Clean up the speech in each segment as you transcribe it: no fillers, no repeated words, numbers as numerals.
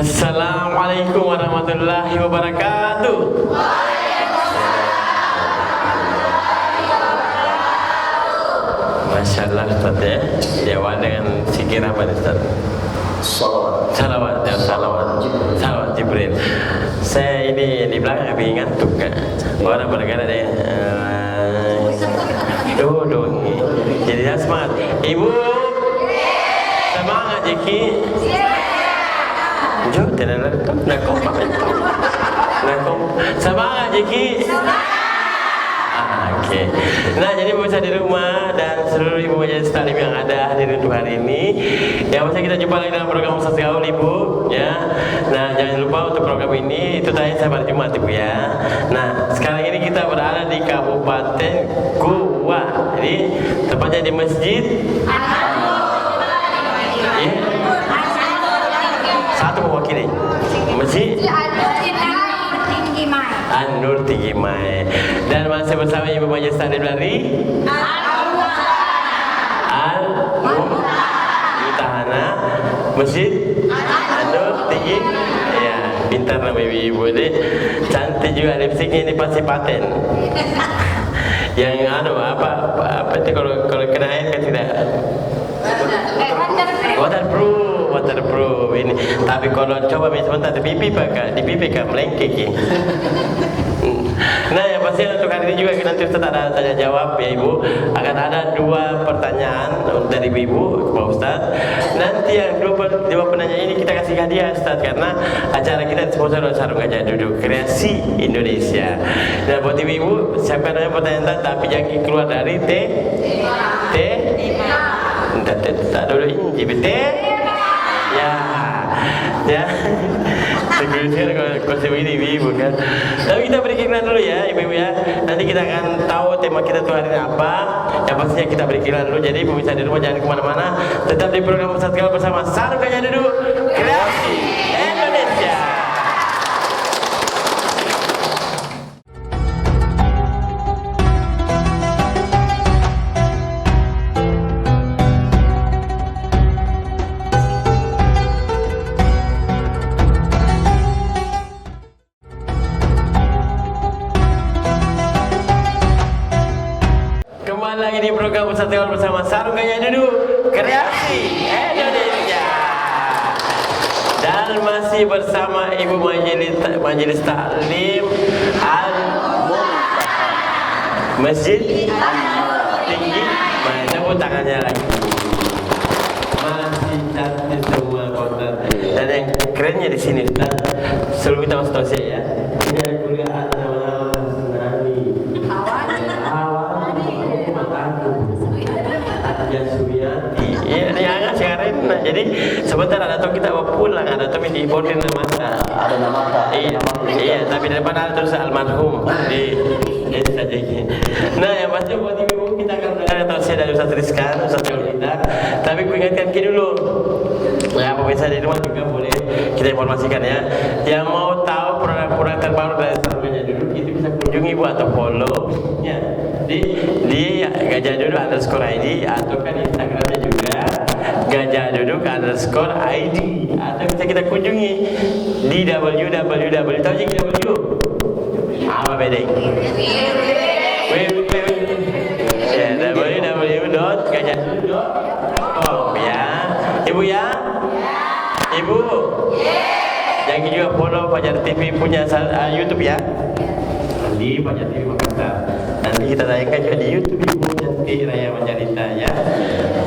Assalamualaikum warahmatullahi wabarakatuh. Masya Allah Ustaz ya. Jawab dengan zikir apa Ustaz? Salawat ya, salawat Jibril. Saya ini di belakang habis ngantuk kan. Orang berkata dia duduk. Jadi saya semangat. Ibu semangat Jeki. Jom tidak nak kompak. Semangat Jeki. Oke. Nah, jadi pemirsa di rumah dan seluruh ibu majelis taklim yang ada hadir untuk hari ini, ya masih kita jumpa lagi dalam program Ustaz Gaul Ibu, ya. Nah, jangan lupa untuk program ini itu tayang setiap hari Jumat Ibu ya. Nah, sekarang ini kita berada di Kabupaten Goa. Jadi tepatnya di Masjid satu mewakili Masjid An-Nur Tinggi Mai. Dan masih bersama Ibu Majelis Taklim dari Al-Mutahana Masjid An-Nur Tinggi. Ya, pintar nama ibu ini. Cantik juga lipstiknya, ini pasti paten. Yang apa itu kalau kena air kan tidak waterproof ini. Tapi kalau coba sebentar di pipi kan melengkek ini. Nah, yang pasti untuk hari ini juga nanti Ustaz ada tanya jawab ya Ibu. Akan ada 2 pertanyaan dari Ibu ke Pak Ustaz. Nanti yang dua penanya ini kita kasih hadiah Ustaz, karena acara kita sponsor oleh Sarung Gajah Duduk Kreasi Indonesia. Nah, buat Ibu siapkan aja pertanyaan tapi jangan keluar dari tak dulu ini ya sebenarnya kalau konsep ini ibu kan. Tapi kita beri iklan dulu ya ibu ya. Nanti kita akan tahu tema kita tuh hari ini apa. Yang pastinya kita beri iklan dulu. Jadi pemirsa di rumah jangan kemana-mana. Tetap di program Ustaz Gaul bersama Sarung Gajah Duduk Kreasi Indonesia. Lagi di program Ustaz Gaul bersama Sarung Gajah Duduk Kreasi Indonesia. Dan masih bersama Ibu Majelis Taklim Al-Mutahana Masjid Tinggi. Tepuk tangannya lagi. Masih cantik semua konten. Dan yang kerennya di sini Ustaz, sebelum kita masuk tausiah ya. Ini ada kuliah Nah, jadi sebentar ada tuh kita mau pulang, ada tuh di boarding nama ada nama iya, tapi di depan ada terus almarhum di saja ini. Nah, yang pasti buat ibu kita akan mendengar tausiah dari Ustaz Rizkan, Ustaz Yolita. Tapi ku ingatkan dulu, ya pemirsa di rumah juga boleh kita informasikan ya. Yang mau tahu produk-produk terbaru dari Sarung Gajah Duduk itu bisa kunjungi Bu atau follow-nya di Gajah Duduk _ID atau kan Instagramnya juga Gajah Duduk _ID, atau bisa kita kunjungi di www. Tahu je W? Apa beda? www.gajahduduk.com ya. Ibu ya? Ibu? Jangan juga follow Fajar TV punya YouTube ya. Di Fajar TV Makassar. Nanti kita tayangkan juga di YouTube Ibu Cantik Raya Manjalita ya.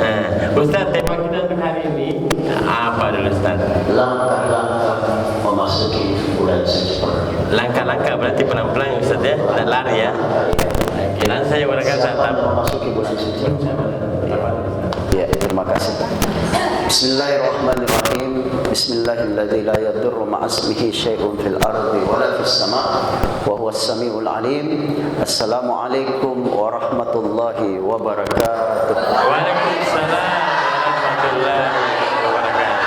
Nah, Ustaz, tema kita untuk hari ini apa dulu Ustaz? Langkah-langkah memasuki bulan September. Langkah-langkah berarti pelan-pelan Ustaz ya, dan lari ya. Kira saya berkata memasuki bulan September. Ya, terima kasih. Bismillahirrahmanirrahim. Bismillahilladzi la yadurru ma'asmihi syai'un fil ardi wala fis sama' wa huwas samiul alim. Assalamualaikum warahmatullahi wabarakatuh. Waalaikumsalam warahmatullahi wabarakatuh.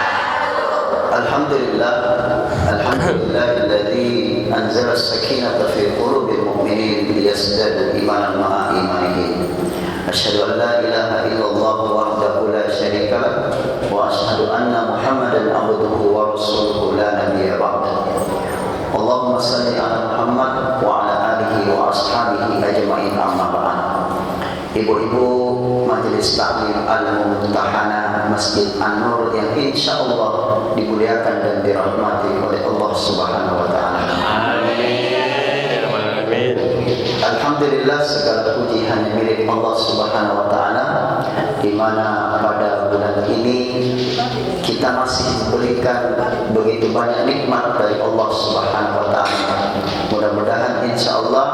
Alhamdulillahilladzi anzala as-sakinata fi qulubil mu'minin liyazdadu imanan ma'a imanihim. Asyhadu an la ilaha illallah wahdahu la syarika lah wa asyhadu anna Muhammadan abduhu wa rasuluhu la nabiyya ba'd. Allahumma salli ala Muhammad wa ala alihi wa ashabihi ajma'in, amma ba'd. Ibu-ibu Majelis Taklim Al-Mumtahanah Masjid An-Nur yang insyaallah dimuliakan dan dirahmati oleh Allah Subhanahu wa taala. Amin. Alhamdulillah, segala puji hanya milik Allah Subhanahu wa taala, di mana pada bulan ini kita masih diberikan begitu banyak nikmat dari Allah Subhanahu wa taala. Mudah-mudahan insyaallah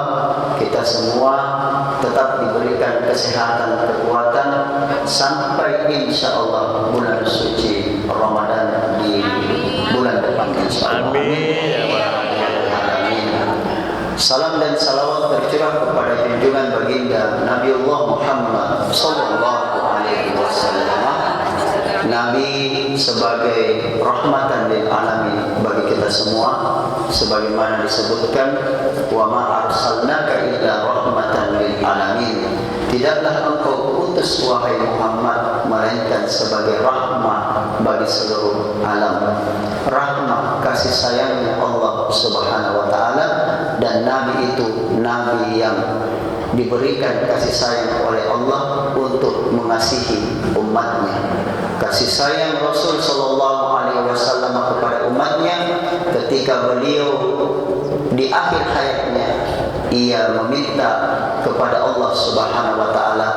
kita semua tetap diberikan kesehatan, kekuatan sampai insyaallah bulan suci Ramadan di bulan depan insyaallah. Amin. Salam dan salawat tercurah kepada junjungan baginda Nabiullah Muhammad sallallahu alaihi wasallam. Nabi sebagai rahmatan lil alamin bagi kita semua, sebagaimana disebutkan, wa ma arsalnaka illa rahmatan lil alamin. Tidaklah engkau utus wahai Muhammad melainkan sebagai rahmat bagi seluruh alam. Rahmat, kasih sayangnya Allah Subhanahu wa taala, dan Nabi itu Nabi yang diberikan kasih sayang oleh Allah untuk mengasihi umatnya. Kasih sayang Rasul sallallahu alaihi wasallam kepada umatnya ketika beliau di akhir hayatnya ia meminta kepada Allah Subhanahu wa taala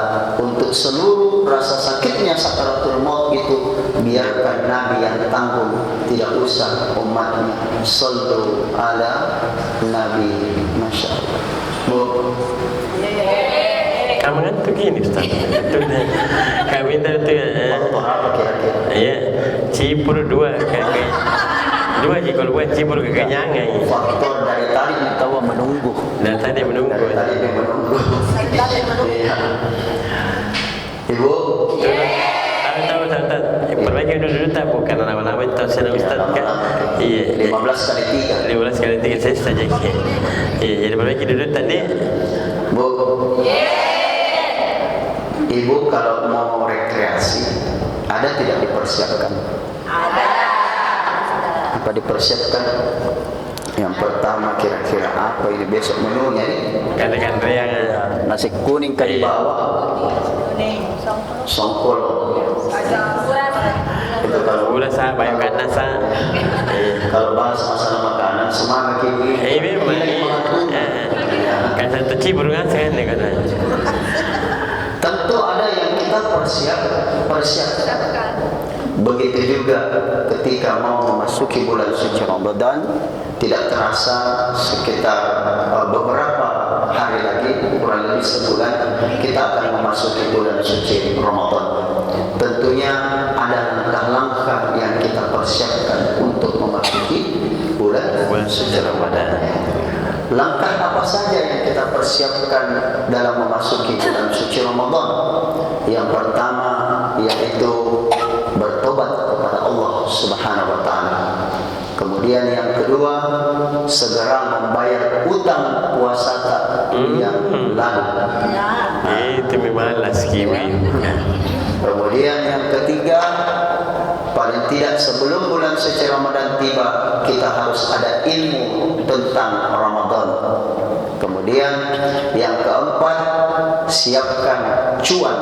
untuk seluruh rasa sakitnya sakaratul maut itu biarkan Nabi yang tanggung, tidak usah umatnya. Sallu ala Nabi. Masyaallah. Bu, kamu kan tuh gini Ustaz. Kami itu ya cipur dua kakek. Dua sih kalau buat cipur kekenyangan. Faktor dari tadi tahu menunggu. Dan tadi menunggu. Tadi menunggu. Ibu. Tahu. Perbaiki dulu tak bukan nama-nama itu sana Ustaz kan. Iya. 15 kali 3. 15 kali 3 saya saja. Iya, jadi perbaiki dulu tadi. Bu. Ibu kalau mau rekreasi ada tidak dipersiapkan? Ada. Apa dipersiapkan? Yang pertama kira-kira apa ini besok menunya nih? Katakan yang nasi kuning kali bawah. Songkol. Itu kalau gula sah, bayu karena sah. Kalau bahas masalah makanan semangat kiwi. Memang. Kan satu cipur ngasih kan katanya. Tentu ada yang kita persiapkan. Begitu juga ketika mau memasuki bulan suci Ramadan, tidak terasa sekitar beberapa hari lagi, kurang lebih sebulan, kita akan memasuki bulan suci Ramadan. Tentunya ada langkah-langkah yang kita persiapkan untuk memasuki bulan suci Ramadan. Langkah apa saja yang kita persiapkan dalam memasuki bulan suci Ramadan? Yang pertama yaitu bertobat kepada Allah Subhanahu wa taala. Kemudian yang kedua, segera membayar utang puasa yang lalu. Itu memang laskiwi. Kemudian yang ketiga, paling tidak sebelum bulan suci Ramadan tiba, kita harus ada ilmu tentang Ramadan. Kemudian yang keempat, siapkan cuan.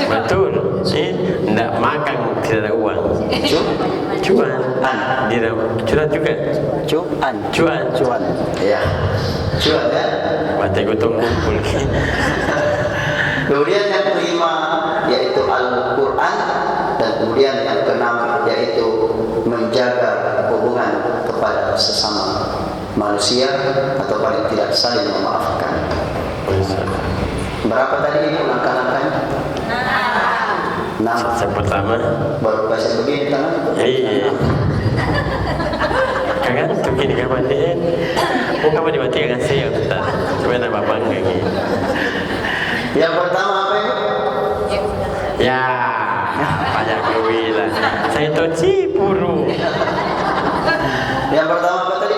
Betul. Tidak makan tidak ada uang. Cuan. Tidak curhat juga. Cuan. Ya. Cuan ya. Mati gotong kumpul. Kemudian yang kelima yaitu Al-Quran, dan kemudian yang keenam yaitu menjaga hubungan kepada sesama manusia atau paling tidak saling memaafkan. Berapa tadi ibu langkah-langkahnya? 6. Yang pertama baru kasih begini tangan. Iya. Kangen tuh gini kapan dia? Kapan dimatikan saya Ustaz? Cuma nama bangga gitu. Yang pertama apa itu? Ya, banyak kewilan. Saya tahu cipuru. Yang pertama apa tadi?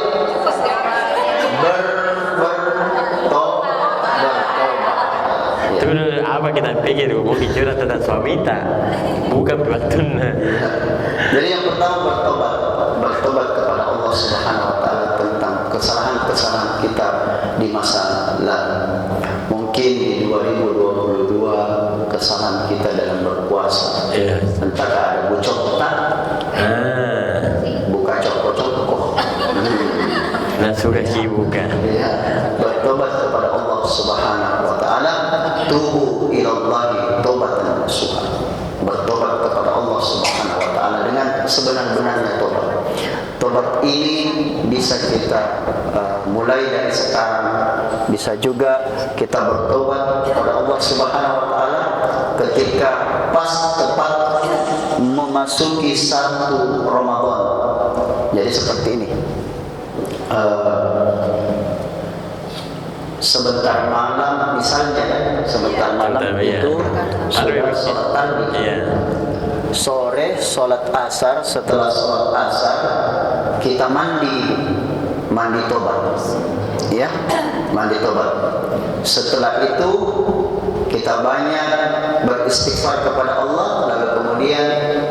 Itu apa kita pikir mungkin curhat tentang suami tak, bukan betul. Jadi yang pertama bertobat bertobat kepada Allah Subhanahu wa taala tentang kesalahan-kesalahan kita di masa lalu. Mungkin di 2022 kesalahan kita dalam berpuasa. Entah ada bucok tak? Buka coko-coko. Nah, sudah buka. Ya, bertobat kepada Allah Subhanahu wa taala, tubu ilallahi taubatan nasuha. Bertobat kepada Allah Subhanahu wa taala dengan sebenar-benarnya tobat. Tobat ini bisa kita mulai dari sekarang, bisa juga kita bertobat kepada Allah Subhanahu wa taala ketika pas tepat memasuki 1 Ramadan. Jadi seperti ini. Sebentar malam misalnya, sebentar malam itu sudah sholat tarawih. Sore sholat asar, setelah sholat asar kita mandi tobat, ya, mandi tobat. Setelah itu kita banyak beristighfar kepada Allah, lalu kemudian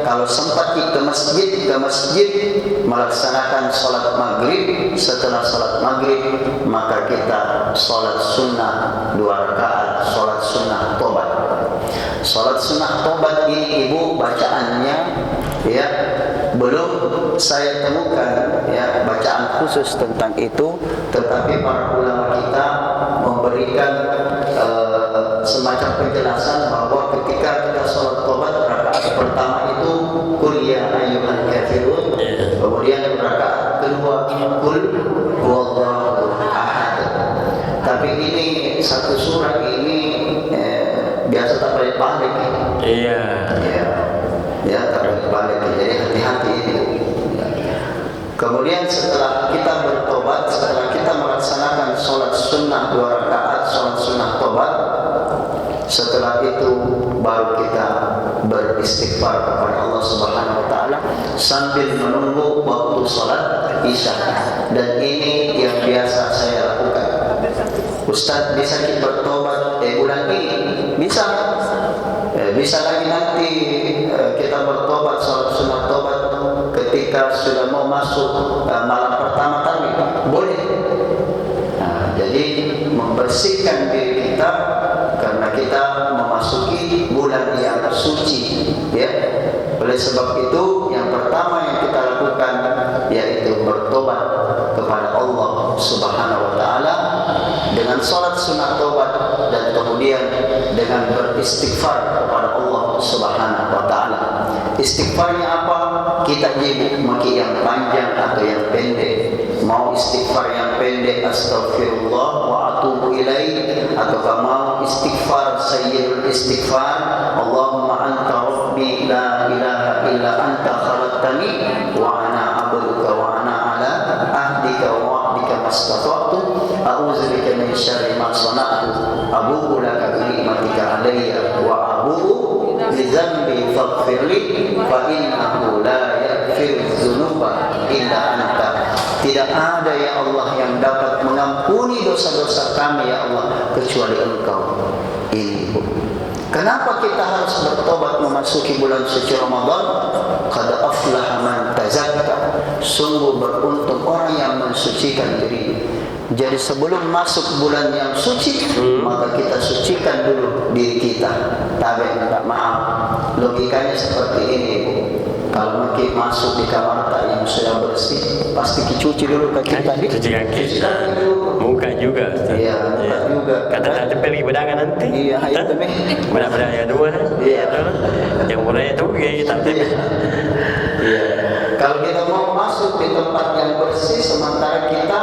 kalau sempat ke masjid melaksanakan sholat maghrib. Setelah sholat maghrib maka kita sholat sunnah 2 rakaat, sholat sunnah tobat. Sholat sunnah tobat ini ibu bacaannya, ya, belum saya temukan ya bacaan khusus tentang itu, tetapi para ulama kita memberikan semacam penjelasan bahwa ketika kita sholat tobat rakaat pertama itu qul ya ayyuhal kafirun, kemudian rakaat kedua qul huwallahu ahad. Tapi ini satu surah ini biasa tak balik-balik. Iya. Ya, tak balik-balik. Jadi hati-hati itu. Kemudian setelah kita bertobat, setelah kita melaksanakan sholat sunnah 2 rakaat, sholat sunnah tobat, setelah itu baru kita beristighfar kepada Allah Subhanahu wa taala sambil menunggu waktu sholat Isya. Dan ini yang biasa saya lakukan. Ustaz, bisa kita bertobat bulan ini? Bisa. Bisa lagi nanti kita bertobat sholat sunnah tobat ketika sudah mau masuk malam pertama tadi, boleh. Jadi membersihkan diri kita karena kita memasuki bulan yang suci, ya. Oleh sebab itu yang pertama yang kita lakukan yaitu bertobat kepada Allah Subhanahu wa taala dengan salat sunnah tobat dan kemudian dengan beristighfar kepada Allah Subhanahu wa taala. Istighfarnya apa? Kita jibuk maki yang panjang atau yang pendek. Mau istighfar yang pendek astaghfirullah wa atubu ilaih, atau mau istighfar sayyidul istighfar Allahumma anta rabbi la ilaha illa anta khalaqtani wa ana abduka wa ana ala ahdika wa wa'dika mastata'tu a'udzubika min syarri ma sana'tu abu'u laka bi ni'matika alayya wa abu'u bi dzambi faghfirli fa innahu la yaghfiru dzunuba illa anta. Tidak ada ya Allah yang dapat mengampuni dosa-dosa kami ya Allah kecuali Engkau. Ini Bu. Kenapa kita harus bertobat memasuki bulan suci Ramadan? Qad aflaha man tazakka. Sungguh beruntung orang yang mensucikan diri. Jadi sebelum masuk bulan yang suci, maka kita sucikan dulu diri kita. Tabe minta maaf. Logikanya seperti ini, Bu. Kalau makin masuk di kamar tak yang sudah bersih, pasti dicuci dulu kaki tadi. Cuci kaki. Muka juga. Iya, muka juga. Kata nanti pergi berdagang nanti. Iya, itu nih. Bedak-bedak yang dua. Iya, yang murah itu kayak kita. Iya. Kalau kita mau masuk di tempat yang bersih, sementara kita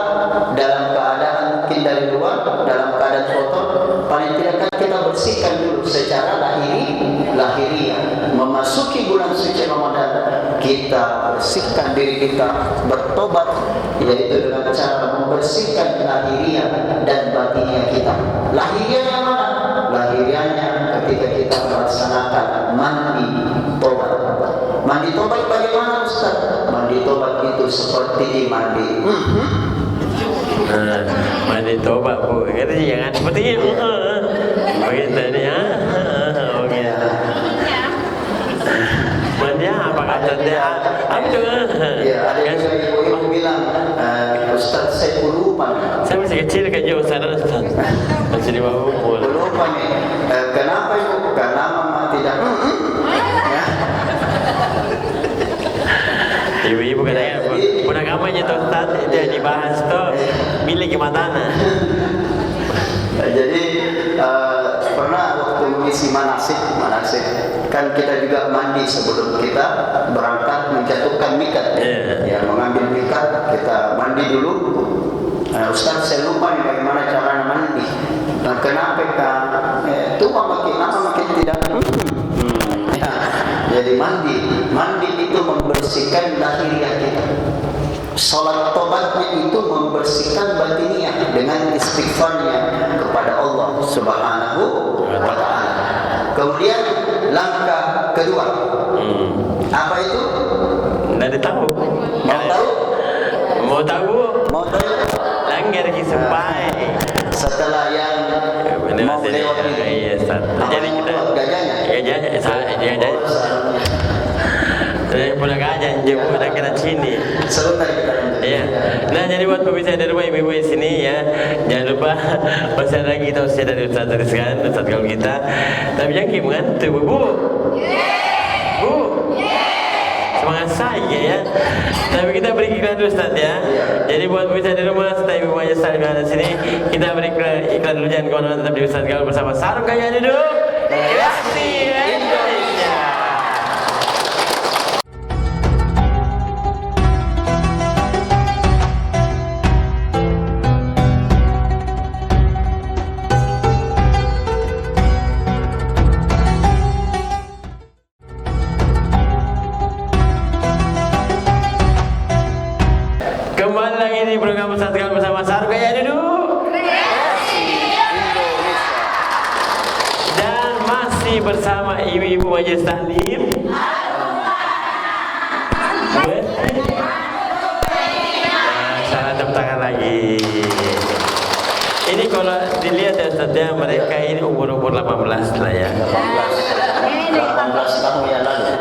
dalam keadaan mungkin dari luar, dalam keadaan kotor, paling tidak kan kita bersihkan dulu secara lahiriah. Memasuki bulan suci Ramadan, kita bersihkan diri kita, bertobat, yaitu dengan cara membersihkan lahiriah dan batiniah kita. Lahiriahnya mana? Lahiriahnya ketika kita melaksanakan mandi tobat. Mandi tobat bagaimana Ustaz? Mandi tobat itu seperti mandi. Mandi tobat Bu, kata jangan seperti itu. Begitu ni ya. Mandi apa kata Ustaz ya. Ya, ada juga ibu-ibu bilang, Ustaz saya lupa. Saya masih kecil kan jauh sana Ustaz. Masih di bawah umur. Lupa nih. Kenapa ibu? Karena mama tidak. Ya. Ibu-ibu katanya pun agamanya tuh Ustaz itu yang dibahas tuh milik gimana? Jadi pernah waktu mengisi manasik kan kita juga mandi sebelum kita berangkat menjatuhkan mikat. Ya, mengambil mikat kita mandi dulu. Ustaz saya lupa nih bagaimana cara mandi. Nah, kenapa tua makin lama makin tidak. Ya, jadi mandi itu membersihkan lahiriah kita. Salat tobatnya itu membersihkan batiniah dengan istighfarnya kepada Allah Subhanahu wa Ta'ala. Kemudian langkah kedua, apa itu? Tidak tahu. Mau tahu? Langgar sampai setelah yang mau lewat ini. Iya, jadi kita gajahnya. Saya pulang aja, jemput dan kena sini. Sebentar kita lanjut. Iya. Nah, jadi buat pemirsa di rumah ibu-ibu di sini ya, jangan lupa masih ada lagi tausiah dari Ustaz Rizkan, Ustaz Gaul kita. Tapi yang gimana tuh, Bu? Bu? Semangat saya ya. Tapi kita beri iklan dulu Ustaz ya. Jadi buat pemirsa di rumah, serta ibu aja Ustaz di sini, kita beri iklan dulu, jangan kemana-mana, tetap di Ustaz Gaul bersama Sarung Kaya Duduk. Kreasi Indonesia. Kembali lagi di program Ustaz Gaul bersama Sarung Kaya Duduk. Dan masih bersama ibu-ibu majelis taklim. Salah tepuk tangan lagi. Ini kalau dilihat ya Ustaz ya, mereka ini umur 18 lah ya. 18 tahun yang lalu.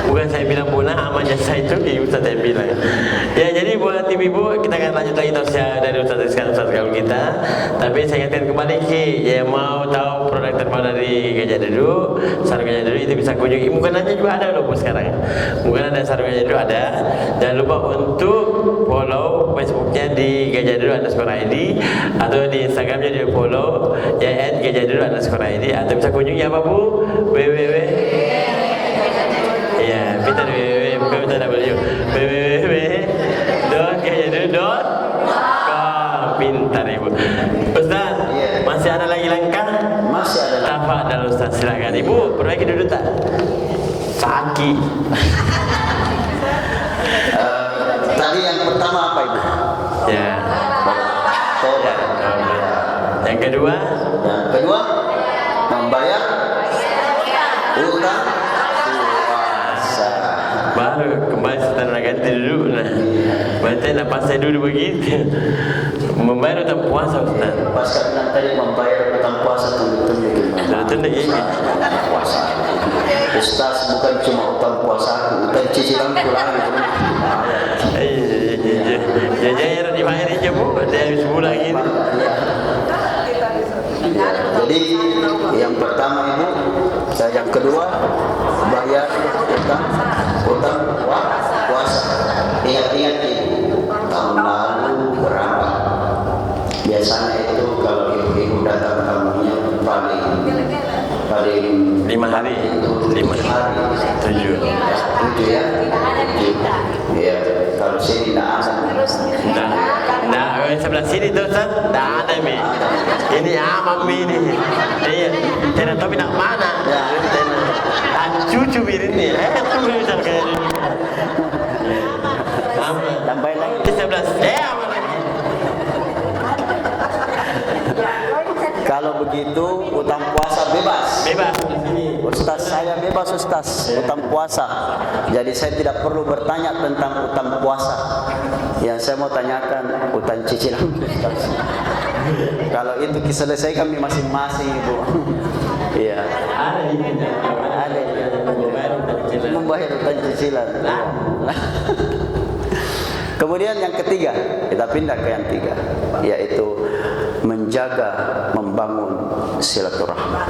Bukan saya bilang punah, amannya saya itu Ustaz yang bilang. Ya, jadi buat ibu-ibu kita akan lanjut lagi tausiah dari Ustaz Rizkan, Ustaz Gaul kita. Tapi saya ingatkan kembali Ki, yang mau tahu produk terbaru dari Gajah Duduk, Sarung Gajah Duduk itu bisa kunjungi. Mukananya juga ada loh Bu sekarang. Mungkin ada Sarung Gajah Duduk ada. Jangan lupa untuk follow Facebooknya di Gajah Duduk _ID atau di Instagramnya di follow ya @gajahduduk_id atau bisa kunjungi apa Bu? www. Ya, kita bukan kita www.gajahduduk.com. Pintar Ibu. Ustaz, masih ada lagi langkah? Masih ada lagi. Tafadhal Ustaz, silakan. Ibu, perbaiki duduk tak? Sakit. Tadi yang pertama apa Ibu? Ya. Tobat. Yang kedua? Yang kedua membayar utang puasa. Baru kembali setelah ganti duduk nah. Berarti lepas saya duduk begitu. Membayar utang puasa Ustaz. Pas bilang tadi membayar utang puasa tunduk-tunduk gimana? Tunduk ini. Puasa. Ustaz bukan cuma utang puasa, utang cicilan pulang itu. Jajan dibayar aja Bu, ada habis bulan ini. Jadi yang pertama Ibu, yang kedua bayar utang puasa. Ingat-ingat Ibu, tahun lalu berapa? Biasanya itu kalau ibu-ibu datang tamunya paling 5 hari, 7 ya. Iya, kalau sini tidak ada. Nah, sebelah sini tuh Ustaz, tidak ada Mi. Ini amam ini. Iya, tidak tahu nak mana. Cucu ini, itu bisa kayak ini. Tambah lagi. Di sebelah, aman lagi. Kalau begitu utang puasa bebas. Bebas. Ustaz saya bebas Ustaz utang puasa. Jadi saya tidak perlu bertanya tentang utang puasa. Yang saya mau tanyakan utang cicilan Ustaz. Kalau itu diselesaikan masing-masing Ibu. Iya. Ada ini. Ada. cicilan. membayar hutang cicilan. Kemudian yang ketiga, kita pindah ke yang tiga, yaitu menjaga, membangun silaturahmi.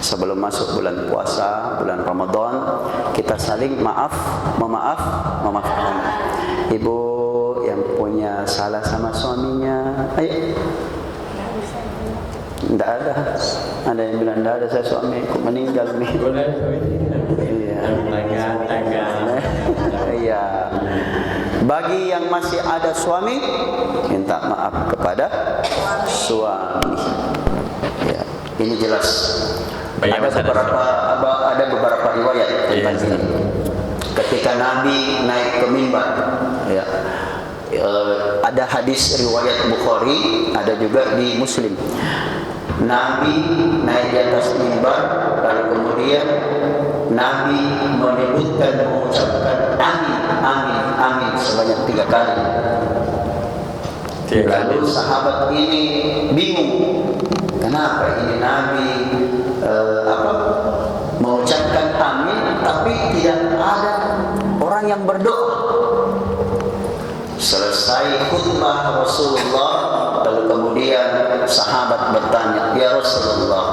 Sebelum masuk bulan puasa, bulan Ramadan, kita saling memaafkan. Ibu yang punya salah sama suaminya, ayo. Tidak ada. Ada yang bilang tidak ada, saya suamiku meninggal nih. Iya. Iya. Bagi yang masih ada suami, minta maaf kepada suami. Ya, ini jelas. Ada beberapa riwayat tentang ini. Ketika Nabi naik ke mimbar, ya, ada hadis riwayat Bukhari, ada juga di Muslim. Nabi naik di atas mimbar, lalu kemudian Nabi menyebutkan, mengucapkan amin, amin, amin sebanyak 3 kali. Lalu sahabat ini bingung, kenapa ini Nabi mengucapkan amin, tapi tidak ada orang yang berdoa. Selesai khutbah Rasulullah, lalu kemudian sahabat bertanya, ya Rasulullah,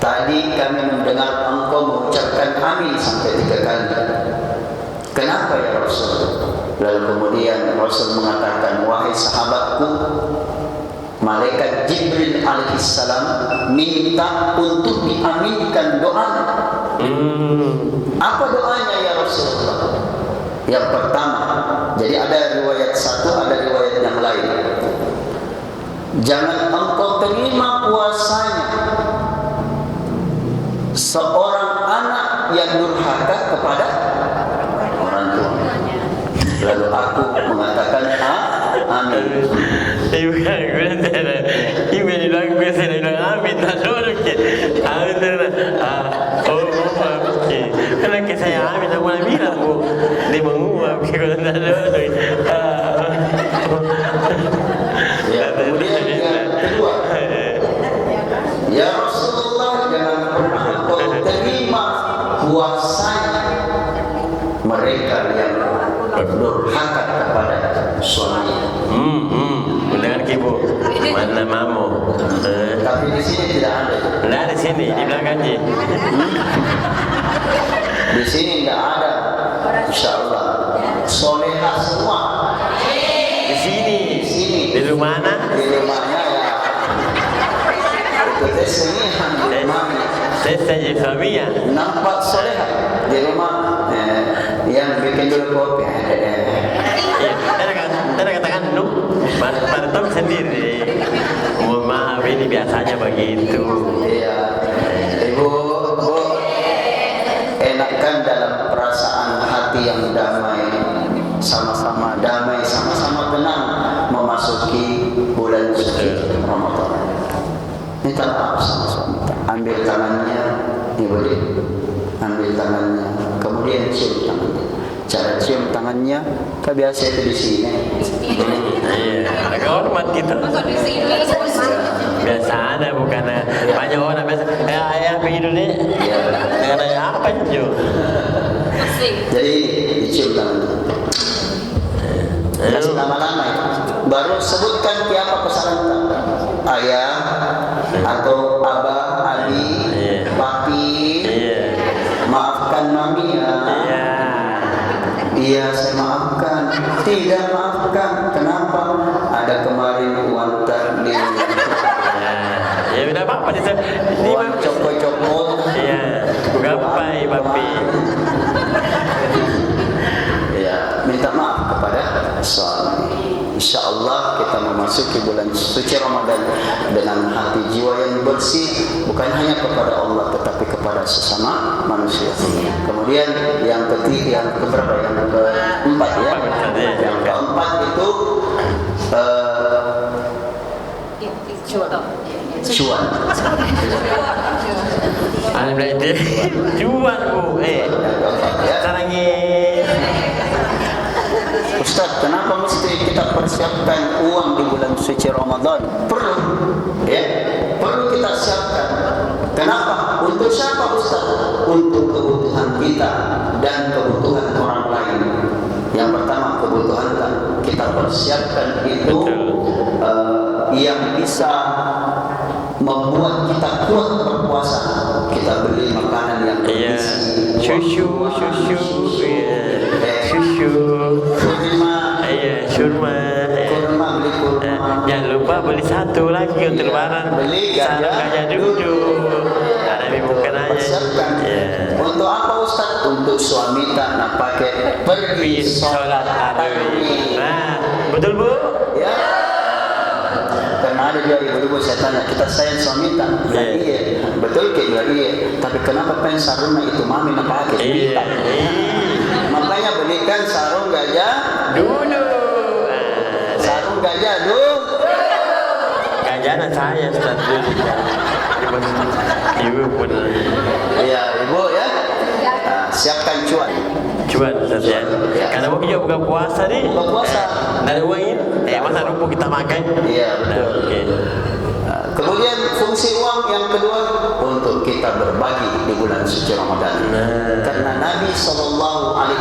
tadi kami mendengar engkau mengucapkan amin sampai 3 kali. Kenapa ya Rasul? Lalu kemudian Rasul mengatakan, wahai sahabatku, malaikat Jibril alaihissalam minta untuk diaminkan doa. Apa doanya ya Rasulullah? Yang pertama, jadi ada riwayat satu, ada riwayat yang lain. Jangan engkau terima puasanya seorang anak yang durhaka kepada orang tuanya. Lalu aku mengatakan amin. Ibu bilang gue saya bilang amin, tak dulu ke amin karena ke saya amin, aku malah bilang bu dia menguap ke kalau tak dulu. Ya, kemudian yang kedua, ya Rasulullah, jangan pernah engkau terima puasanya mereka yang durhaka kepada suaminya. Dengar ibu, mana mamu? Tapi di sini tidak ada. Nah di sini di belakang je. Di sini tidak ada. Insyaallah solehah semua. Di sini. Di rumah mana? Di rumahnya ya. Itu tesnya di rumahnya. Saya saja suami ya. Nampak solehah di rumah. Yang bikin dulu kopi. Saya katakan lu, Bartok sendiri. Mohon maaf ini biasanya begitu. Iya. Ibu, enakkan dalam perasaan hati yang damai, sama-sama damai, sama-sama tenang memasuki bulan suci Ramadan. Minta maaf sama suami. Ambil tangannya, ibu, ambil tangannya, kemudian cium tangannya. Cara cium tangannya, kita biasa itu di sini. Iya, agak hormat kita. Biasa ada bukan banyak orang biasa. Ayah pergi dulu ni. Karena apa itu? Jadi dicium tangannya. Kasih nama-nama. Baru sebutkan siapa pesanan kita. Ayah atau abah, abi, papi. Maafkan mami ya. Iya, saya maafkan. Tidak maafkan. Kenapa? Ada kemarin uang tadi. Ya, tidak apa-apa. Uang copot-copot. Iya, gapai, papi. Ya, minta maaf kepada suami. InsyaAllah kita memasuki bulan suci Ramadan dengan hati jiwa yang bersih, bukan hanya kepada Allah tetapi kepada sesama manusia. Kemudian yang ketiga, yang keberapa? Yang keempat ya. Yang keempat itu cuan. Alhamdulillah. Cuan bu. Sarangin. Ustaz, kenapa mesti kita persiapkan uang di bulan suci Ramadan? Perlu, ya, perlu kita siapkan. Kenapa? Untuk siapa Ustaz? Untuk kebutuhan kita persiapkan itu yang bisa membuat kita kuat berpuasa. Kita beli makanan yang bergizi, susu, kurma, beli kurma. jangan lupa beli satu lagi untuk lebaran. Beli gajah duduk. Ada bukan aja. Persiapkan. Untuk apa Ustaz? Untuk suami tak nak pakai pergi sholat tarawih. Nah, betul Bu? Ya. Karena ada dia ibu-ibu saya tanya, kita sayang suami tak? Iya. Betul ke? Iya. Tapi kenapa pengen sarungnya itu mami nak pakai? Iya. Makanya belikan sarung gajah Dulu. sarung gajah dulu. Gajahnya saya Ustaz dulu. Ibu pun. Iya ibu ya. Siapkan cuan. Cuan Ustaz ya. Karena mau juga buka puasa nih. Buka puasa. Dari uang ini, masa rumput kita makan? Iya betul. Oke. Kemudian fungsi uang yang kedua untuk kita berbagi di bulan suci Ramadan. Karena Nabi SAW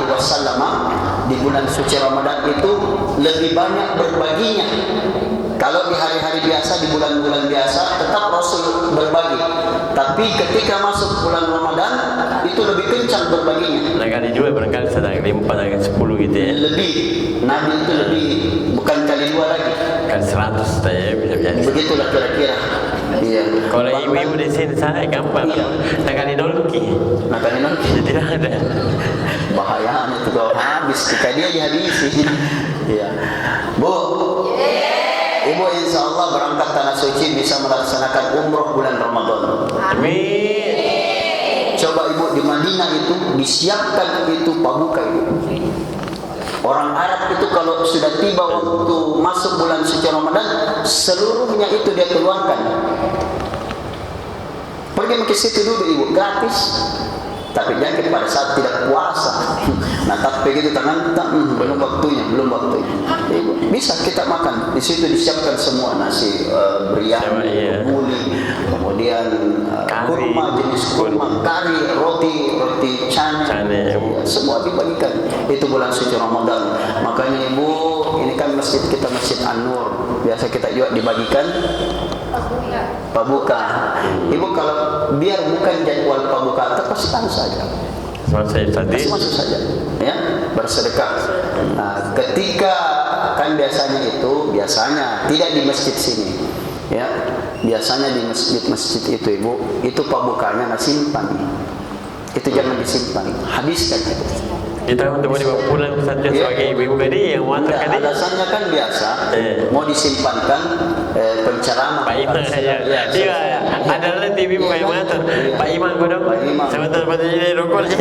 di bulan suci Ramadan itu lebih banyak berbaginya. Kalau di hari-hari biasa, di bulan-bulan biasa, tetap Rasul berbagi. Tapi ketika masuk bulan Ramadan, itu lebih kencang berbaginya. Nah kali dua barangkali sedang 5 dari 10 gitu ya. Lebih, Nabi itu lebih, bukan kali 2 lagi. Kan 100 saya bisa biasa. Begitulah kira-kira. Iya. Kalau ibu-ibu di sini saya gampang. Nah kali dolki. Nah kali nanti Tidak ada. bahaya itu kalau habis, jika dia dihabisi. Iya. Bu. Ibu insya Allah berangkat tanah suci bisa melaksanakan umroh bulan Ramadan. Amin. Coba ibu di Madinah itu disiapkan itu pabuka ibu. Orang Arab itu kalau sudah tiba waktu masuk bulan suci Ramadan, seluruhnya itu dia keluarkan. Pergi ke situ dulu ibu, gratis. Tapi jangan pada saat tidak puasa. Nah, tapi begitu tangan belum waktunya. Ibu, bisa kita makan. Di situ disiapkan semua nasi biryani, buli, kemudian kurma jenis kurma, kari, roti cane. Semua dibagikan. Itu bulan suci Ramadan. Makanya ibu, ini kan masjid kita Masjid An-Nur. Biasa kita juga dibagikan pabuka. Ibu kalau biar bukan jadwal pabuka, terpaksa saja. Masuk saja, ya bersedekah. Nah, ketika kan biasanya tidak di masjid sini, ya biasanya di masjid itu ibu, itu pabukanya simpan. Itu jangan disimpan, habiskan itu. Kita untuk mau dibawa pulang saja sebagai ibu-ibu tadi yang muat tadi. Alasannya kan biasa, mau disimpankan penceramah. Pak Iman ya. Iya, ada nanti ibu kayak mana? Pak Iman godong. Sebentar jadi rokok aja.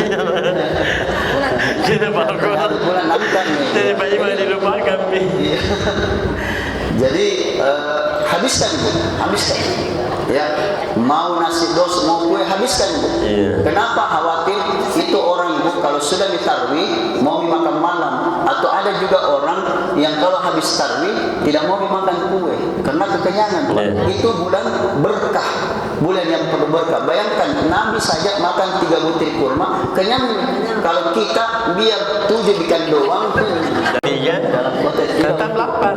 Kita rokok. Bulan nonton. Jadi Pak Iman dilupakan. Jadi habiskan. Ya, mau nasi dos mau kue habiskan. Kenapa khawatir? Itu orang ibu kalau sudah ditarwi mau makan malam, atau ada juga orang yang kalau habis tarwi tidak mau makan kue karena kekenyangan. Itu bulan berkah, bulan yang penuh berkah. Bayangkan Nabi saja makan 3 butir kurma kenyang. Kalau kita biar 7 ikan doang, tetap lapar.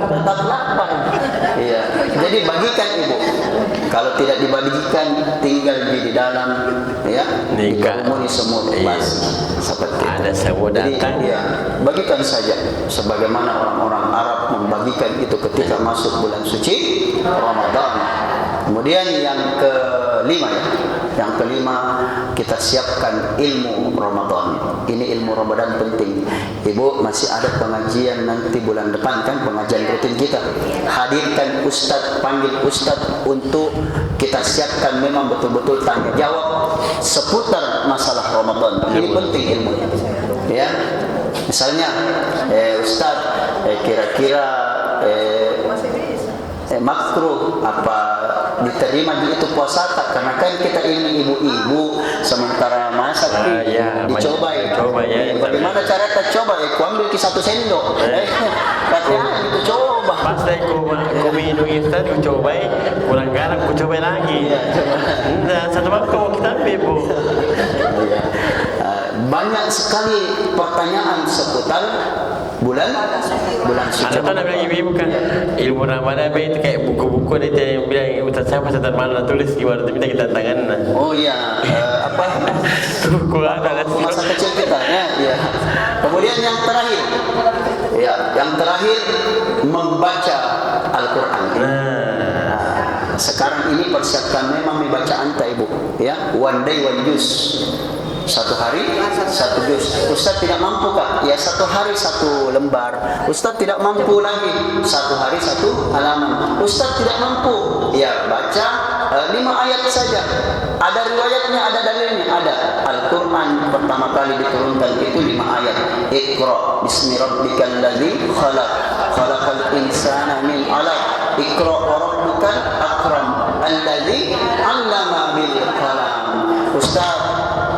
Iya. Jadi bagikan ibu. Kalau tidak dibagikan, tinggal di dalam, ya. Dikerumuni semut basi seperti ada itu. semut datang. Jadi, ya, bagikan saja. Sebagaimana orang-orang Arab membagikan itu ketika masuk bulan suci Ramadan. Kemudian yang kelima ya. Yang kelima, kita siapkan ilmu Ramadan. Ini ilmu Ramadan penting. Ibu, masih ada pengajian nanti bulan depan kan, pengajian rutin kita. Hadirkan ustadz, panggil ustadz untuk kita siapkan memang betul-betul tanya jawab seputar masalah Ramadan. Ini penting ilmunya. Ya. Misalnya, ustadz, kira-kira makruh apa diterima di itu puasa tak? Karena kan kita ini ibu-ibu sementara masak dicoba ya. Bagaimana cara kita coba? Aku ambil ke 1 sendok. Katanya itu coba. Pas aku minum itu aku coba, kurang garam aku coba lagi. Nah, satu waktu kita ambil bu. Banyak sekali pertanyaan seputar bulan suci. Ada tuh bilang ibu kan ilmu Ramadan itu kayak buku-buku itu yang bilang Ustaz siapa Ustaz Malah tulis gimana minta kita tangan. Oh iya, apa? Buku ada Masa kecil kita ya. Kemudian yang terakhir, membaca Al-Quran. Sekarang ini persiapkan memang membaca anta ibu, ya. One day one juz. Satu hari satu juz. Ustaz tidak mampu kak? Ya satu hari satu lembar. Ustaz tidak mampu lagi. Satu hari satu halaman. Ustaz tidak mampu. Ya baca 5 ayat saja. Ada riwayatnya, ada dalilnya, ada. Al-Quran pertama kali diturunkan itu 5 ayat. Iqra bismi rabbikal ladzi khalaq. Khalaqal insana min 'alaq. Iqra wa rabbukal akram. Alladzi 'allama bil qalam. Ustaz,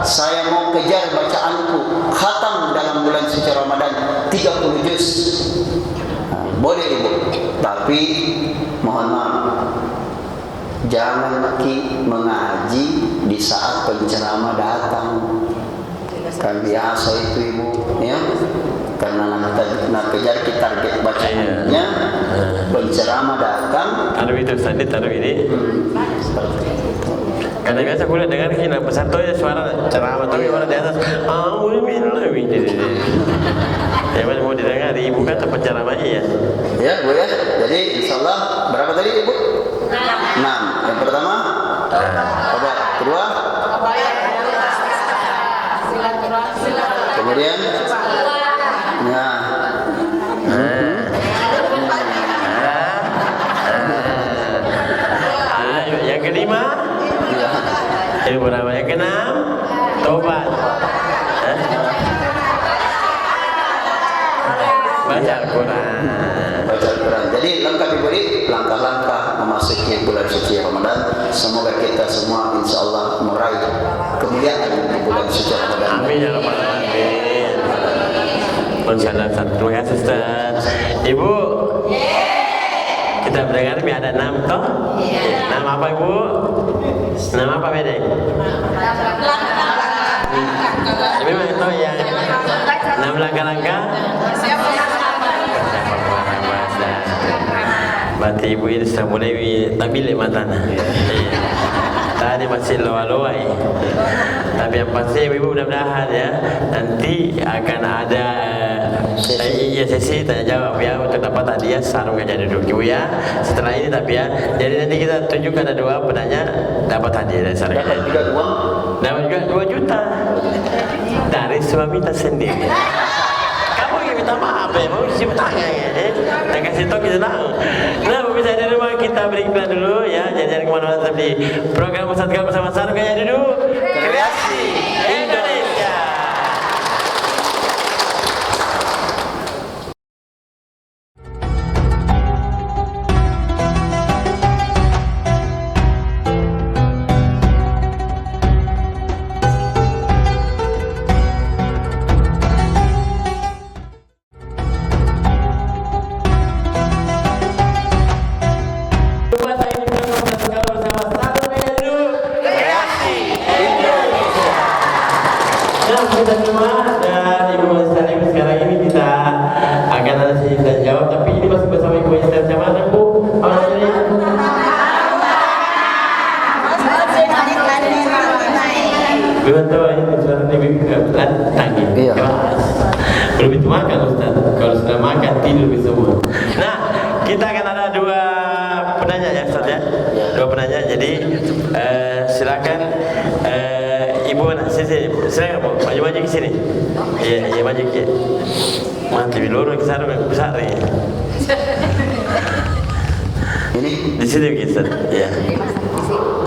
saya mau kejar bacaanku khatam dalam bulan suci Ramadan 30 juz. Boleh ibu, tapi mohon maaf, jangan mengaji di saat penceramah datang. Kan biasa itu ibu, ya. Karena nak kejar kita target bacaannya, penceramah datang. Taruh itu sandi, taruh ini. Karena biasa kuliah dengar kina besar tu ya suara ceramah tapi orang di atas ya mau didengar ibu kata penceramahnya ya. Ya bu ya. Jadi insyaallah berapa tadi ibu? 6. Yang pertama apa? Kedua? Kemudian? Nah. Yang kelima? Ilmu Ramadan. Yang keenam, tobat. Baca Al-Quran. Baca Al-Quran. Jadi lengkap ibu ini langkah-langkah memasuki bulan suci Ramadan. Semoga kita semua insya Allah meraih kemuliaan di bulan suci Ramadan. Amin ya rabbal alamin. Terima kasih Ustaz. Ibu, kita mendengar ada 6 toh? Nama apa ibu? Nama apa beda? Ini memang itu yang 6 langkah-langkah. Berarti ibu ini sudah mulai tampil mata. Tadi masih loa-loa ya. Tapi yang pasti ibu mudah-mudahan ya nanti akan ada sesi tanya jawab ya untuk dapat hadiah sarung gajah duduk ya. Setelah ini tapi ya. Jadi nanti kita tunjukkan ada 2 penanya dapat hadiah dari sarung gajah. Dapat juga uang. Dapat juga 2 juta dari suami kita sendiri. Kamu yang minta maaf ya, mau isi bertanya ya. Dan kasih tahu kita tahu. Nah, pemirsa di rumah kita break dulu ya. Jangan kemana-mana tetap di program Ustaz Kal bersama sarung gajah duduk. Kreasi Indonesia. Belum itu makan Ustaz. Kalau sudah makan tidur semua. Nah, kita akan ada 2 penanya ya Ustaz ya. 2 penanya. Jadi silakan ibu nak sini. Silakan Bu, maju-maju ke sini. Iya, maju ke. Mati biloro ke sana besar ni. Ini di sini Ustaz. Iya.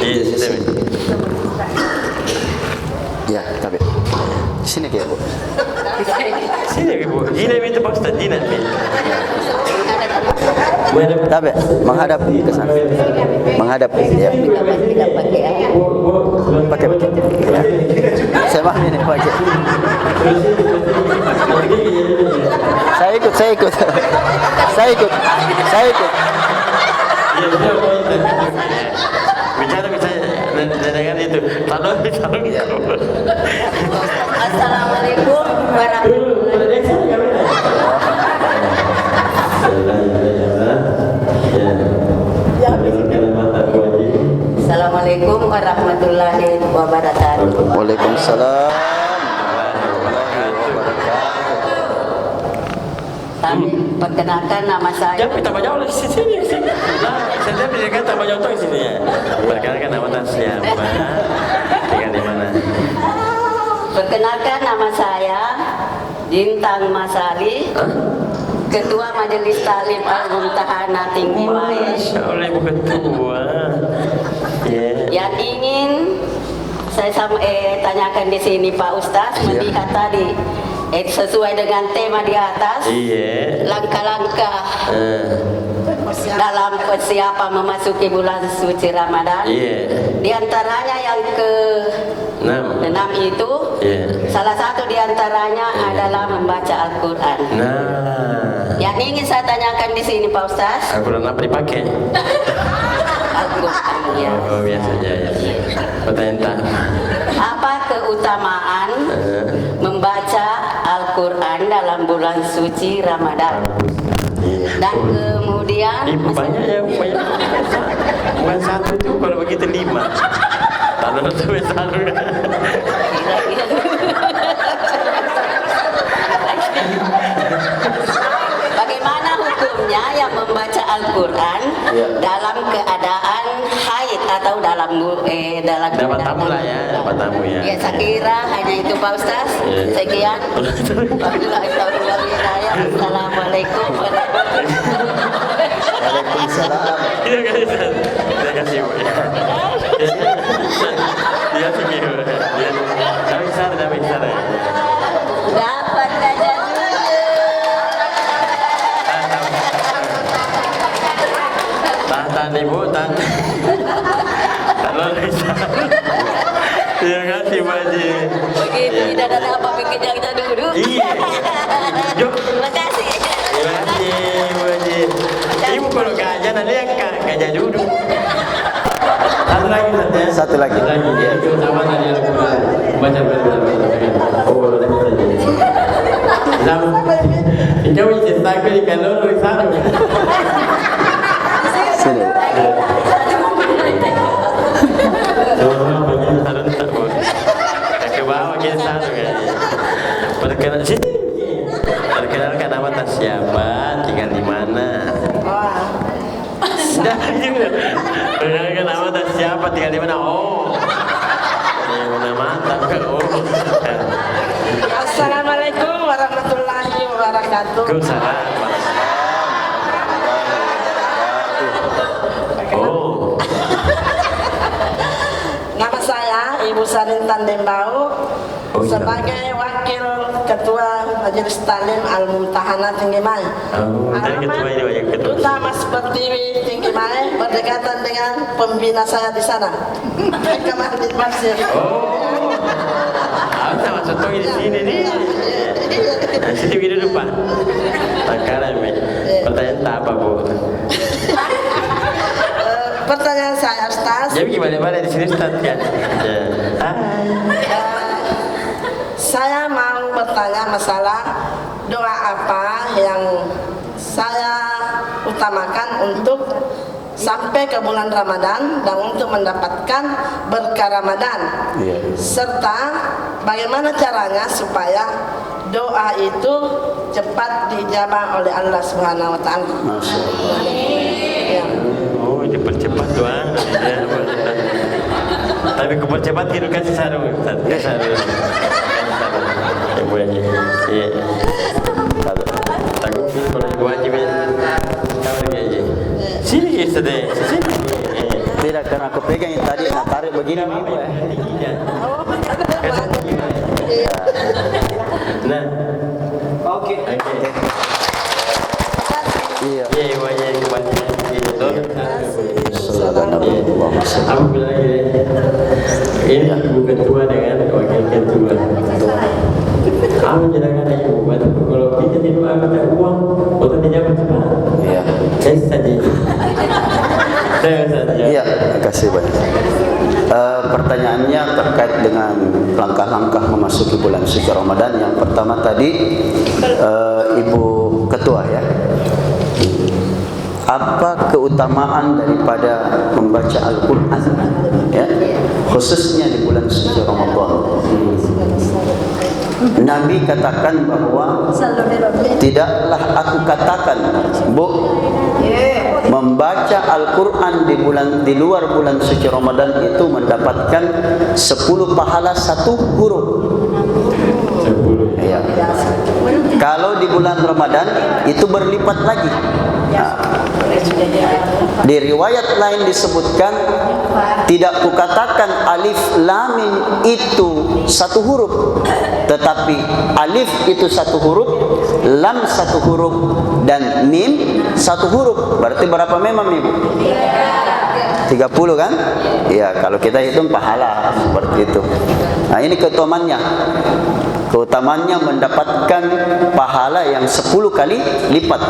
Di sini. Ya, tapi sini ke Bu. Sini ibu, Jina minta Pak Ustaz, Jina. Tapi menghadap ke sana. Menghadap ya. Pakai. Ya. Saya mah ini pakai. Saya ikut. Bicara dengar itu. Assalamualaikum warahmatullahi wabarakatuh. Waalaikumsalam warahmatullahi wabarakatuh. Tapi perkenalkan nama saya. Jangan minta banyak oleh sini. Nah, saya berikan tambah contoh di sini ya. Perkenalkan nama tak siapa? Tinggal di mana? Perkenalkan nama saya Dintang Masali, Ketua Majelis Taklim Al-Mumtahanah Tinggi Mae. Masya Allah, Ibu Ketua. Yang ingin saya tanyakan di sini Pak Ustaz, melihat tadi sesuai dengan tema di atas, langkah-langkah dalam persiapan memasuki bulan suci Ramadan. Di antaranya yang ke-6 itu, salah satu di antaranya adalah membaca Al-Quran. Yang ingin saya tanyakan di sini Pak Ustaz, Al-Quran apa dipakai? Al-Quran ya. Oh, biasa aja ya. Pertanyaan. Apa keutamaan membaca Al-Quran dalam bulan suci Ramadan? Dan kemudian banyak ya, bukan satu itu, kalau begitu 5. Kalau sampai satu. Bagaimana hukumnya yang membaca Al-Quran dalam keadaan haid atau dalam Dapat tamu lah ya, dapat tamu ya. Ya, saya kira hanya itu Pak Ustaz. Sekian. Assalamualaikum warahmatullahi wabarakatuh. Waalaikumsalam. Terima kasih Bu. Dia tinggi Bu. Dah besar. Dapat saja dulu. Tahan Ibu, tahan. Kalau bisa. Terima kasih Pak Haji. Begitu tidak ada apa pikirnya dulu. Iya. Terima kasih. Terima kasih Bu Haji. Ibu kalau gajah nanti yang gajah duduk. Satu lagi. Ya, sama tadi Al-Quran. Baca oh, jauh cerita ke kalau risau. Sini. Ke bawah kita satu kan. Perkenalkan nama tak siapa, tinggal di mana. Perkenalkan nama tak siapa, tinggal di mana. Oh, nama tak oh. Assalamualaikum warahmatullahi wabarakatuh. Waalaikumsalam. Oh. Nama saya Ibu Sarintan Dembau sebagai Wakil Ketua Majelis Taklim Al-Mumtahanah Tinggi Mae. Dari ketua ini banyak ketua. Duta Mas Pertiwi Tinggi Mae berdekatan dengan pembina saya di sana. Kemardin Masjid. Oh. Ada masuk tuh di sini nih. Sini video depan. Takaran me. Pertanyaan tak apa Bu? Pertanyaan saya Ustaz. Jadi gimana di sini Ustaz kan? Ya. Saya mau bertanya masalah doa apa yang saya utamakan untuk sampai ke bulan Ramadan dan untuk mendapatkan berkah Ramadan. Serta bagaimana caranya supaya doa itu cepat dijabah oleh Allah Subhanahu wa taala. Ya. Oh, dipercepat doa. Tapi kepercepat itu kasih sarung Ustaz. Kasih sarung. Ibu Haji. Iya. Takut kalau Ibu Haji Haji. Sini Ustaz deh. Sini. Tidak, karena aku pegang yang tadi, nah tarik begini nih. Nah. Oke. Iya. Iya, Ibu Haji kebanyakan. Aku bilang ini Ibu Ketua dengan Wakil Ketua. Aku menjelaskan Ibu, kalau kita tidak ada uang, untuk dijawab cepat. Iya. Kasih saja. Saya saja. Iya, terima kasih banyak. Pertanyaannya terkait dengan langkah-langkah memasuki bulan suci Ramadan. Yang pertama tadi Ibu Ketua ya. Apa keutamaan daripada membaca Al-Quran ya, khususnya di bulan suci Ramadan? Nabi katakan bahwa tidaklah aku katakan, Bu, membaca Al-Quran di luar bulan suci Ramadan itu mendapatkan 10 pahala 1 huruf. Ya. Kalau di bulan Ramadan itu berlipat lagi. Nah, di riwayat lain disebutkan, tidak kukatakan alif lam mim itu 1 huruf, tetapi alif itu 1 huruf, lam 1 huruf, dan mim 1 huruf. Berarti berapa memang Ibu? 30 kan? Ya, kalau kita hitung pahala seperti itu. Nah, ini keutamannya. Keutamannya mendapatkan pahala yang 10 kali lipat.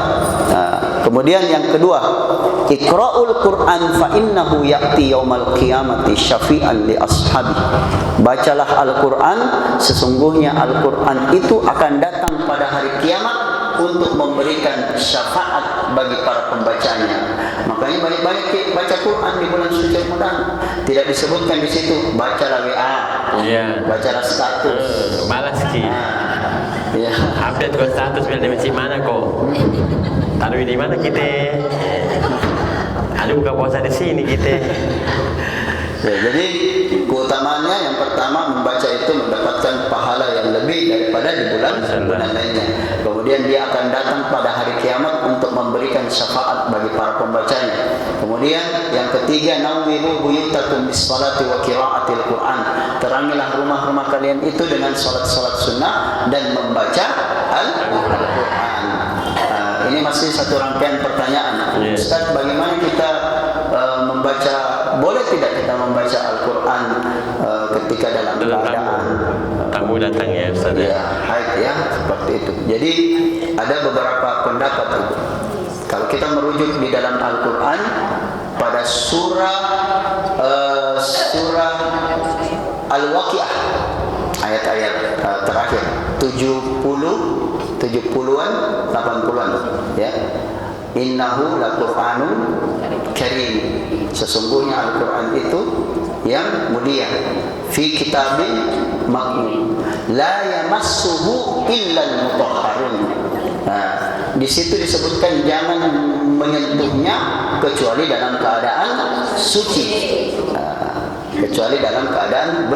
Nah, kemudian yang kedua, Iqra'ul Qur'an fa innahu ya'ti yaumal qiyamati syafi'an li ashabi. Bacalah Al-Quran, sesungguhnya Al-Quran itu akan datang pada hari kiamat untuk memberikan syafaat bagi para pembacanya. Makanya banyak-banyak baca Quran di bulan suci Ramadan. Tidak disebutkan di situ bacalah WA, bacalah status. Malas ki. Ya. Update kau status biar di mana kok? Taruh di mana kita? Ada buka puasa di sini kita. Ya, jadi keutamaannya yang pertama, membaca itu mendapatkan pahala yang lebih daripada di bulan lainnya. Kemudian dia akan datang pada hari kiamat untuk memberikan syafaat bagi para pembacanya. Kemudian yang ketiga, nawwiru buyutakum bis-shalati wa qira'atil Qur'an. Terangilah rumah-rumah kalian itu dengan salat-salat sunnah dan membaca Al-Qur'an. Ini masih satu rangkaian pertanyaan. Ustaz, bagaimana kita membaca, boleh tidak kita membaca Al-Quran ketika dalam keadaan tamu datang ya Ustaz? Ya, haid ya, seperti itu. Jadi ada beberapa pendapat itu. Kalau kita merujuk di dalam Al-Quran pada surah Al-Waqi'ah, ayat-ayat terakhir 70-an 80-an ya. Innahu laqur'anun karim. Sesungguhnya Al-Quran itu yang mulia. Fi kitabin maknun la yamassuhu illa al-mutahharun. Nah, di situ disebutkan jangan menyentuhnya kecuali dalam keadaan suci. Kecuali dalam keadaan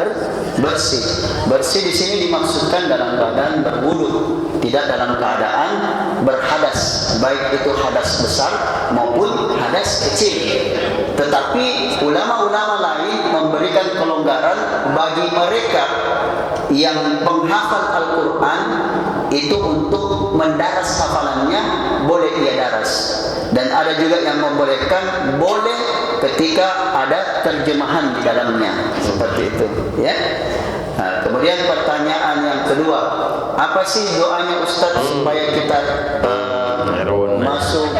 bersih. Bersih di sini dimaksudkan dalam keadaan berwudu, tidak dalam keadaan berhadas, baik itu hadas besar maupun hadas kecil. Tetapi ulama-ulama lain memberikan kelonggaran bagi mereka yang menghafal Al-Quran itu untuk mendaras hafalannya, boleh ia daras. Dan ada juga yang membolehkan boleh ketika ada terjemahan di dalamnya, seperti itu ya. Nah, kemudian pertanyaan yang kedua, apa sih doanya Ustaz supaya kita masuk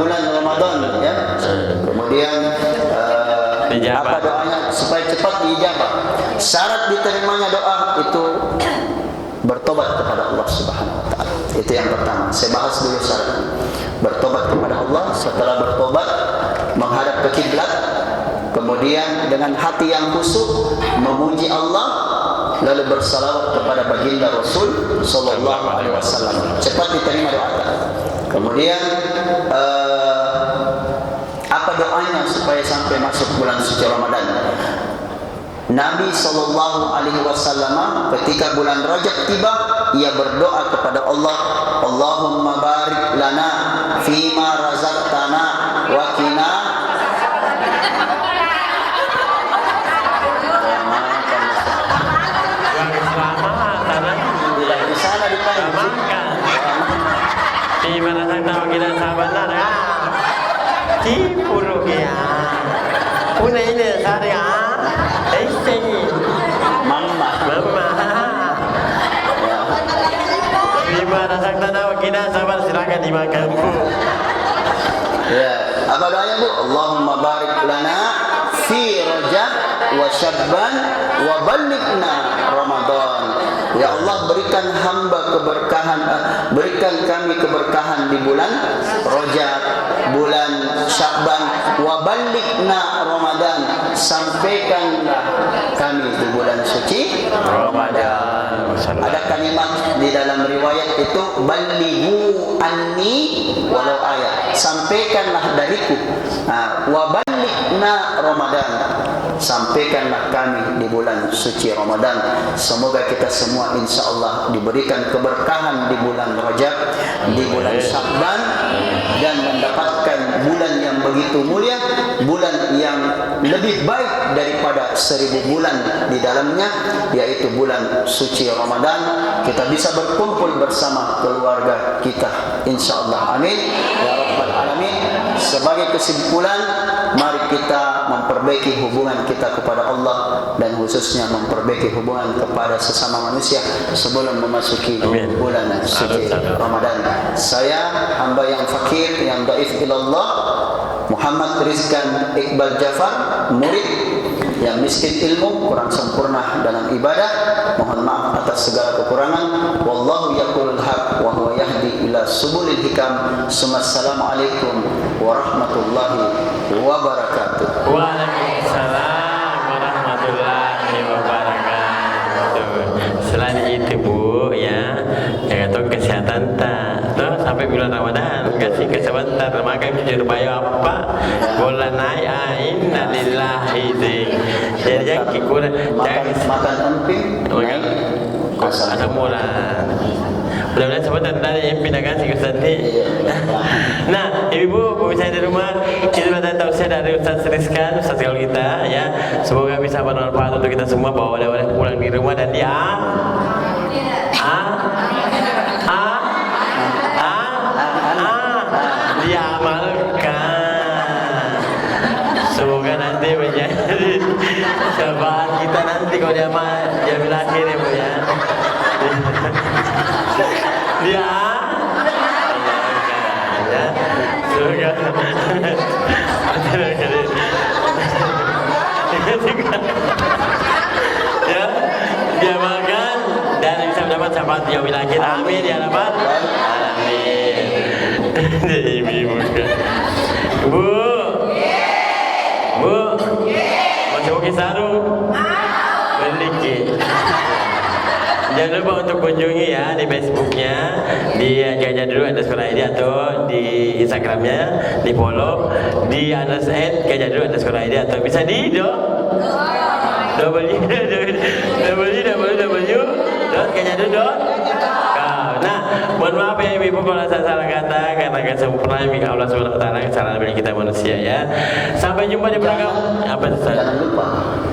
bulan Ramadan ya? Kemudian apa doanya supaya cepat diijabah? Syarat diterimanya doa itu bertobat kepada Allah Subhanahu wa taala. Itu yang pertama. Saya bahas dulu syaratnya. Bertobat kepada Allah, setelah bertobat menghadap ke kiblat, kemudian dengan hati yang khusyuk memuji Allah, lalu bersalawat kepada baginda Rasul sallallahu alaihi wasallam. Cepat diterima doa. Kemudian apa doanya supaya sampai masuk bulan suci Ramadan? Nabi sallallahu alaihi wasallam ketika bulan Rajab tiba, ia berdoa kepada Allah, Allahumma barik lana fima razaqtana wa qina di sana dipanggil fima razaqtana wa qina sabanan ya. Cipuru ya. Puna ini saya. Mama. Lima rasak tanah kita sabar silakan dimakan Bu. Ya, apa doanya Bu? Allahumma barik lana fi Rajab wa Syabban wa ballighna Ramadan. Ya Allah, berikan hamba keberkahan, berikan kami keberkahan di bulan Rajab, bulan Sya'ban, wa ballighna Ramadan, sampaikanlah kami di bulan suci Ramadan. Ada kalimat di dalam riwayat itu, ballighu anni walau ayat, sampaikanlah dariku, wa ballighna Ramadan, sampaikanlah kami di bulan suci Ramadan. Semoga kita semua insyaallah diberikan keberkahan di bulan Rajab, di bulan Sya'ban, dan mendapatkan bulan yang begitu mulia, bulan yang lebih baik daripada 1000 bulan di dalamnya, yaitu bulan suci Ramadan. Kita bisa berkumpul bersama keluarga kita insyaallah. Amin ya rabbal alamin. Sebagai kesimpulan, mari kita memperbaiki hubungan kita kepada Allah, dan khususnya memperbaiki hubungan kepada sesama manusia sebelum memasuki bulan suci Ramadan. Saya hamba yang fakir, yang dhaif ilallah, Muhammad Rizkan Iqbal Jafar, murid yang miskin ilmu, kurang sempurna dalam ibadah, mohon maaf atas segala kekurangan. Wallahu yaqulul haq wa huwa yahdi ila subulil hikam. Assalamualaikum warahmatullahi wabarakatuh. Waalaikumsalam warahmatullahi wabarakatuh. Selain itu Bu, ya, jaga kesehatan tuh sampai bulan Ramadan, kasih kesebentar makan jujur bayo apa bulan naik innalillahi jadi jangan kurang makan emping makan asam urat. Mudah-mudahan sebentar dari yang pindahan si Ustaz ni. Nah, ibu saya di rumah, kita minta tausiah dari Ustaz Rizkan, Ustaz kalau kita, ya. Semoga bisa bermanfaat untuk kita semua, bawa oleh-oleh pulang di rumah, dan dia diamalkan. Semoga nanti menjadi syafaat kita nanti kalau dia bil akhir ya Bu ya. Dia ya. Semoga ya, diamalkan dan bisa mendapat syafaat yaumil akhir. Amin ya rabbal alamin. Ibu Bu, masih pakai sarung? Beli. Jangan lupa untuk kunjungi ya di Facebooknya, di Jaja dulu _ID, atau di Instagramnya di follow di _ID, atau bisa di www.kajadu.com. Nah, mohon maaf ya ibu kalau saya salah kata, karena kesempurnaan milik Allah Subhanahu wa taala, kesalahan milik kita manusia ya. Sampai jumpa di program jangan lupa.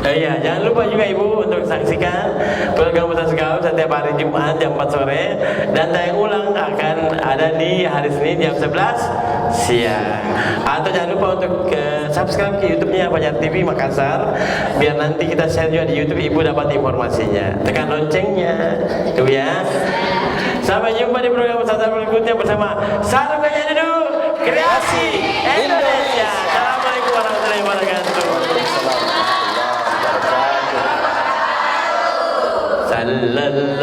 Iya, jangan lupa juga ibu untuk saksikan program Ustaz Gaul setiap hari Jumat jam 4 sore, dan tayang ulang akan ada di hari Senin jam 11 siang. Atau jangan lupa untuk subscribe ke YouTube-nya Fajar TV Makassar, biar nanti kita share juga di YouTube, ibu dapat informasinya. Tekan loncengnya, itu ya. Sampai jumpa di program Ustaz berikutnya bersama Sarung Kajadu Kreasi Indonesia. Assalamualaikum warahmatullahi wabarakatuh. Sallallahu